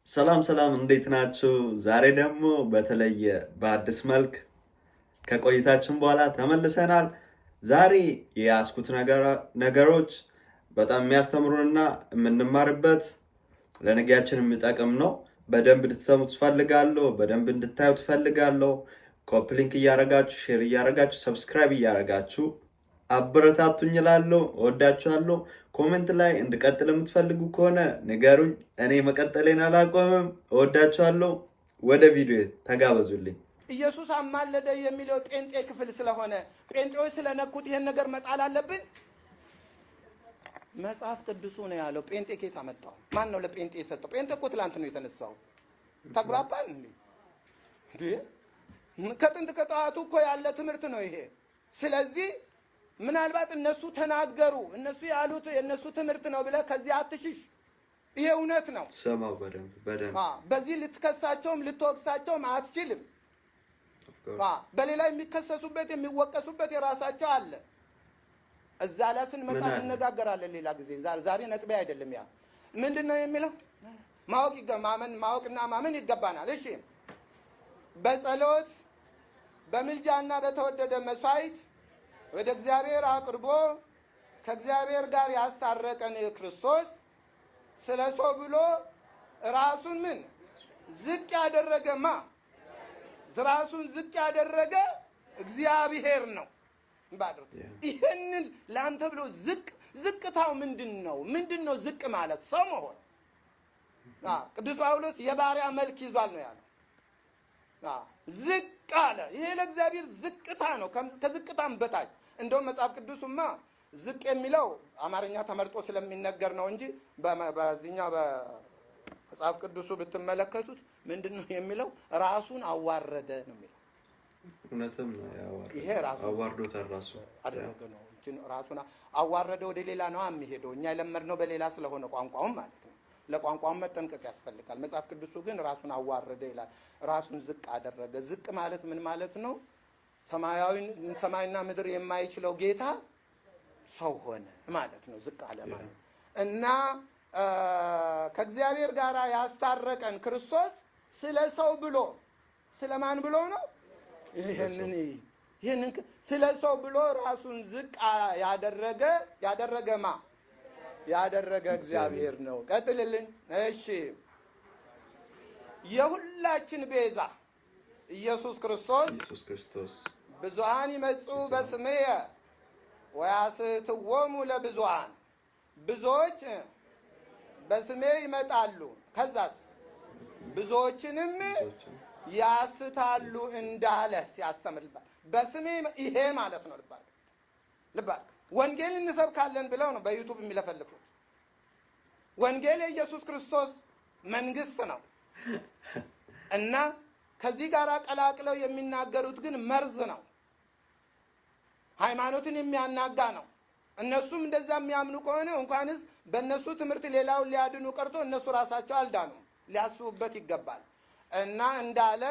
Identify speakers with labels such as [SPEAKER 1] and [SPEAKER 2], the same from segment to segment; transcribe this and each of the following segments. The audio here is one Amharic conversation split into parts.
[SPEAKER 1] ሰላም ሰላም እንዴት ናችሁ? ዛሬ ደግሞ በተለየ በአዲስ መልክ ከቆይታችን በኋላ ተመልሰናል። ዛሬ የያዝኩት ነገሮች በጣም የሚያስተምሩንና የምንማርበት ለነገያችን የሚጠቅም ነው። በደንብ እንድትሰሙት ፈልጋለሁ። በደንብ እንድታዩት ፈልጋለሁ። ኮፒ ሊንክ እያረጋችሁ፣ ሼር እያረጋችሁ፣ ሰብስክራይብ እያረጋችሁ አበረታቱኝ እላለሁ። እወዳችኋለሁ። ኮሜንት ላይ እንድቀጥል የምትፈልጉ ከሆነ ንገሩኝ። እኔ መቀጠሌን አላቆምም። እወዳችኋለሁ። ወደ ቪዲዮ ተጋበዙልኝ።
[SPEAKER 2] ኢየሱስ አማለደ የሚለው ጴንጤ ክፍል ስለሆነ ጴንጤዎች ስለነኩት ይሄን ነገር መጣል አለብን። መጽሐፍ ቅዱሱ ነው ያለው። ጴንጤ ከየት አመጣው? ማን ነው ለጴንጤ የሰጠው? ጴንጤ እኮ ትላንት ነው የተነሳው። ተግባባን እንዴ? ከጥንት ከጠዋቱ እኮ ያለ ትምህርት ነው ይሄ። ስለዚህ ምናልባት እነሱ ተናገሩ፣ እነሱ ያሉት የእነሱ ትምህርት ነው ብለህ ከዚህ አትሽሽ። ይሄ እውነት ነው።
[SPEAKER 1] ሰማው በደንብ
[SPEAKER 2] በዚህ ልትከሳቸውም ልትወቅሳቸውም አትችልም። በሌላ የሚከሰሱበት የሚወቀሱበት የራሳቸው አለ። እዛ ላይ ስንመጣ እንነጋገራለን ሌላ ጊዜ። ዛሬ ነጥቤ አይደለም። ያ ምንድነው የሚለው? ማወቅና ማመን ይገባናል። እሺ፣ በጸሎት በምልጃና በተወደደ መስዋዕት ወደ እግዚአብሔር አቅርቦ ከእግዚአብሔር ጋር ያስታረቀን ክርስቶስ ስለ ሰው ብሎ ራሱን ምን ዝቅ ያደረገማ? ራሱን ዝቅ ያደረገ እግዚአብሔር ነው። ባድርግ ይሄንን ለአንተ ብሎ ዝቅታው ምንድነው? ምንድነው ዝቅ ማለት? ሰው መሆን። ቅዱስ ጳውሎስ የባሪያ መልክ ይዟል ነው ያለው። ዝቅ አለ። ይሄ ለእግዚአብሔር ዝቅታ ነው፣ ከዝቅታም በታች። እንደውም መጽሐፍ ቅዱስማ ዝቅ የሚለው አማርኛ ተመርጦ ስለሚነገር ነው እንጂ በዚህኛው በመጽሐፍ ቅዱሱ ብትመለከቱት ምንድነው የሚለው? ራሱን አዋረደ ነው የሚለው።
[SPEAKER 1] እውነትም ነው ያዋረደ።
[SPEAKER 2] ይሄ ራሱን
[SPEAKER 1] አዋርዶታል፣ ራሱ
[SPEAKER 2] አደረገ ነው እንጂ ራሱን አዋረደ ወደ ሌላ ነው የሚሄደው። እኛ የለመድነው በሌላ ስለሆነ ቋንቋውም ማለት ነው። ለቋንቋውም መጠንቀቅ ያስፈልጋል። መጽሐፍ ቅዱሱ ግን ራሱን አዋረደ ይላል። ራሱን ዝቅ አደረገ። ዝቅ ማለት ምን ማለት ነው? ሰማይና ምድር የማይችለው ጌታ ሰው ሆነ ማለት ነው። ዝቅ አለ ማለት እና ከእግዚአብሔር ጋር ያስታረቀን ክርስቶስ ስለ ሰው ብሎ ስለማን ብሎ ነው? ይሄንን ስለ ሰው ብሎ ራሱን ዝቅ ያደረገማ ያደረገ እግዚአብሔር ነው። ቀጥልልኝ። እሺ፣ የሁላችን ቤዛ ኢየሱስ ክርስቶስ ብዙሃን ይመጹ በስምየ ወያስትወሙ ለብዙሃን፣ ብዙዎች በስሜ ይመጣሉ፣ ከዛስ ብዙዎችንም ያስታሉ እንዳለ ሲያስተምርልባል። በስሜ ይሄ ማለት ነው። ልባርክ ወንጌል እንሰብካለን ብለው ነው በዩቲዩብ የሚለፈልፉት። ወንጌል የኢየሱስ ክርስቶስ መንግስት ነው እና ከዚህ ጋር ቀላቅለው የሚናገሩት ግን መርዝ ነው። ሃይማኖትን የሚያናጋ ነው። እነሱም እንደዛ የሚያምኑ ከሆነ እንኳንስ በእነሱ ትምህርት ሌላውን ሊያድኑ ቀርቶ እነሱ ራሳቸው አልዳኑም። ሊያስቡበት ይገባል። እና እንዳለ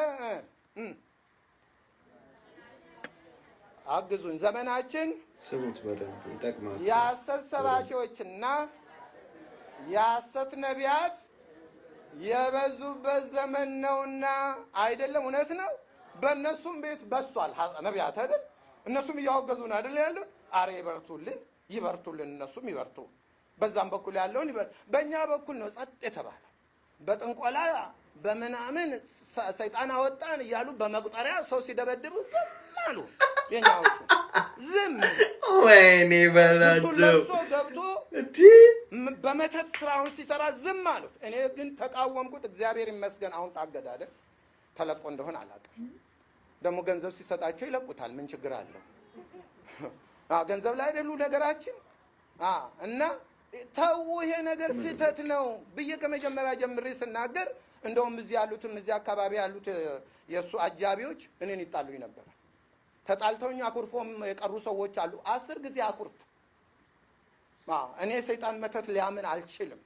[SPEAKER 2] አግዙን። ዘመናችን
[SPEAKER 1] ስሙት በደንብ ይጠቅማል።
[SPEAKER 2] የሐሰት ሰባኪዎችና የሐሰት ነቢያት የበዙበት ዘመን ነውና አይደለም? እውነት ነው። በእነሱም ቤት በስቷል ነቢያት አይደል? እነሱም እያወገዙ ነው አይደል ያሉት? አሬ ይበርቱልን፣ እነሱም ይበርቱ። በዛም በኩል ያለውን በእኛ በኩል ነው ጸጥ የተባለ። በጥንቆላ በምናምን ሰይጣን አወጣን እያሉ በመቁጠሪያ ሰው ሲደበድቡ ዝም አሉ። የኛዎቹ ዝም።
[SPEAKER 1] ወይኔ በላቸው።
[SPEAKER 2] ለብሶ ገብቶ በመተት ስራውን ሲሰራ ዝም አሉት። እኔ ግን ተቃወምኩት። እግዚአብሔር ይመስገን አሁን ታገደ አይደል? ተለቆ እንደሆነ አላውቅም። ደግሞ ገንዘብ ሲሰጣቸው ይለቁታል። ምን ችግር አለው? ገንዘብ ላይ አይደሉ ነገራችን። እና ተው ይሄ ነገር ስህተት ነው ብዬ ከመጀመሪያ ጀምሬ ስናገር እንደውም እዚህ አካባቢ ያሉት የእሱ አጃቢዎች እኔን ይጣሉኝ ነበር። ተጣልተውኝ አኩርፎም የቀሩ ሰዎች አሉ። 10 ጊዜ አኩርፍ። እኔ ሰይጣን መተት ሊያምን አልችልም።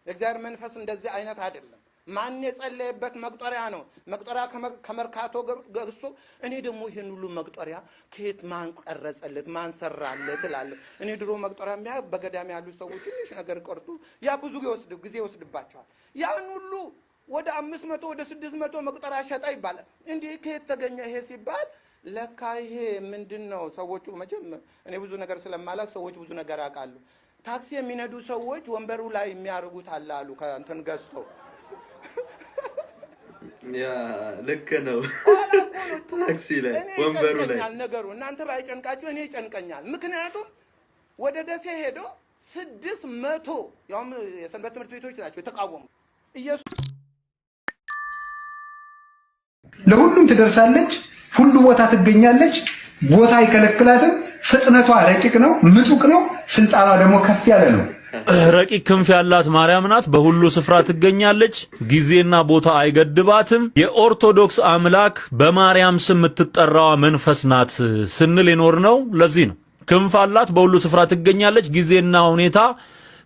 [SPEAKER 2] የእግዚአብሔር መንፈስ እንደዚህ አይነት አይደለም። ማን የጸለየበት መቁጠሪያ ነው። መቁጠሪያ ከመርካቶ ገዝቶ እኔ ደግሞ ይሄን ሁሉ መቁጠሪያ ከየት ማን ቀረጸለት ማን ሰራለት እላለሁ። እኔ ድሮ መቁጠሪያ በገዳም ያሉ ሰዎች ትንሽ ነገር ቀርጡ ያ ብዙ ጊዜ ይወስድባቸዋል። ያን ሁሉ ወደ 500 ወደ 600 መቁጠሪያ ሸጣ ይባላል። እንዴ ከየት ተገኘ ይሄ ሲባል ለካ ይሄ ምንድነው? ሰዎቹ መቼም እኔ ብዙ ነገር ስለማላክ ሰዎች ብዙ ነገር ያውቃሉ። ታክሲ የሚነዱ ሰዎች ወንበሩ ላይ የሚያርጉት አሉ ከእንትን ገዝቶ
[SPEAKER 1] ያ ልክ ነው። ታክሲ ላይ ወንበሩ ላይ
[SPEAKER 2] ነገሩ እናንተ ባይጨንቃችሁ እኔ ይጨንቀኛል። ምክንያቱም ወደ ደሴ ሄዶ 600 ያው የሰንበት ትምህርት ቤቶች ናቸው የተቃወሙ ኢየሱስ
[SPEAKER 3] ለሁሉም ትደርሳለች፣ ሁሉ ቦታ ትገኛለች። ቦታ አይከለክላትም። ፍጥነቷ ረቂቅ ነው፣ ምጡቅ ነው። ስልጣኗ ደግሞ ከፍ ያለ ነው።
[SPEAKER 4] ረቂቅ ክንፍ ያላት ማርያም ናት። በሁሉ ስፍራ ትገኛለች። ጊዜና ቦታ አይገድባትም። የኦርቶዶክስ አምላክ በማርያም ስም የምትጠራዋ መንፈስ ናት ስንል የኖር ነው። ለዚህ ነው ክንፍ አላት፣ በሁሉ ስፍራ ትገኛለች። ጊዜና ሁኔታ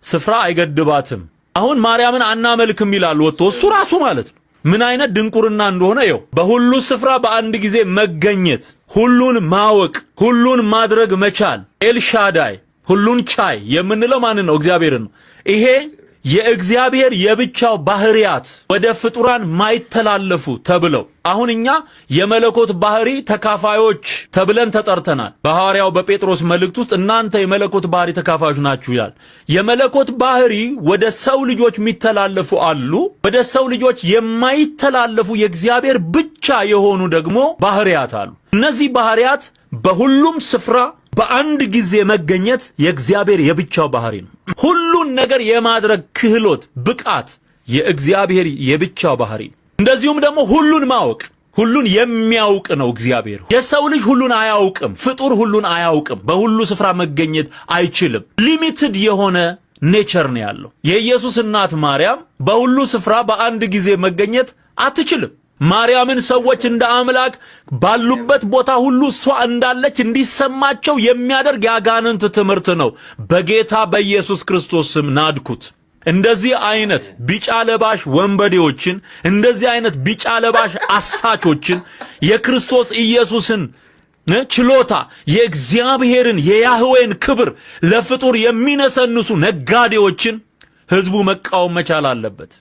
[SPEAKER 4] ስፍራ አይገድባትም። አሁን ማርያምን አናመልክም ይላል ወጥቶ እሱ ራሱ ማለት ነው። ምን አይነት ድንቁርና እንደሆነ ይው በሁሉ ስፍራ በአንድ ጊዜ መገኘት፣ ሁሉን ማወቅ፣ ሁሉን ማድረግ መቻል፣ ኤልሻዳይ ሁሉን ቻይ የምንለው ማን ነው? እግዚአብሔር ነው። ይሄ የእግዚአብሔር የብቻው ባህሪያት ወደ ፍጡራን ማይተላለፉ ተብለው አሁን እኛ የመለኮት ባህሪ ተካፋዮች ተብለን ተጠርተናል። በሐዋርያው በጴጥሮስ መልእክት ውስጥ እናንተ የመለኮት ባህሪ ተካፋዮች ናችሁ ይላል። የመለኮት ባህሪ ወደ ሰው ልጆች የሚተላለፉ አሉ። ወደ ሰው ልጆች የማይተላለፉ የእግዚአብሔር ብቻ የሆኑ ደግሞ ባህሪያት አሉ። እነዚህ ባህሪያት በሁሉም ስፍራ በአንድ ጊዜ መገኘት የእግዚአብሔር የብቻው ባህሪ ነው። ሁሉን ነገር የማድረግ ክህሎት፣ ብቃት የእግዚአብሔር የብቻው ባህሪ ነው። እንደዚሁም ደግሞ ሁሉን ማወቅ፣ ሁሉን የሚያውቅ ነው እግዚአብሔር። የሰው ልጅ ሁሉን አያውቅም፣ ፍጡር ሁሉን አያውቅም፣ በሁሉ ስፍራ መገኘት አይችልም። ሊሚትድ የሆነ ኔቸር ነው ያለው። የኢየሱስ እናት ማርያም በሁሉ ስፍራ በአንድ ጊዜ መገኘት አትችልም። ማርያምን ሰዎች እንደ አምላክ ባሉበት ቦታ ሁሉ እሷ እንዳለች እንዲሰማቸው የሚያደርግ ያጋንንት ትምህርት ነው። በጌታ በኢየሱስ ክርስቶስ ስም ናድኩት። እንደዚህ አይነት ቢጫ ለባሽ ወንበዴዎችን፣ እንደዚህ አይነት ቢጫ ለባሽ አሳቾችን የክርስቶስ ኢየሱስን ችሎታ የእግዚአብሔርን የያህዌን ክብር ለፍጡር የሚነሰንሱ ነጋዴዎችን ህዝቡ መቃወም መቻል አለበት።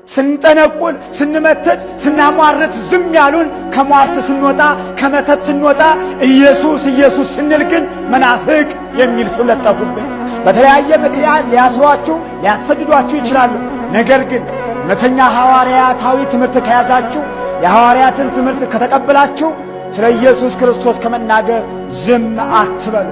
[SPEAKER 5] ስንጠነቁል፣ ስንመተት፣ ስናሟርት ዝም ያሉን ከሟርት ስንወጣ ከመተት ስንወጣ ኢየሱስ ኢየሱስ ስንል ግን መናፍቅ የሚል ስም ለጠፉብን። በተለያየ ምክንያት ሊያስሯችሁ ሊያሰድዷችሁ ይችላሉ። ነገር ግን እውነተኛ ሐዋርያታዊ ትምህርት ከያዛችሁ፣ የሐዋርያትን ትምህርት ከተቀበላችሁ ስለ ኢየሱስ ክርስቶስ ከመናገር ዝም አትበሉ።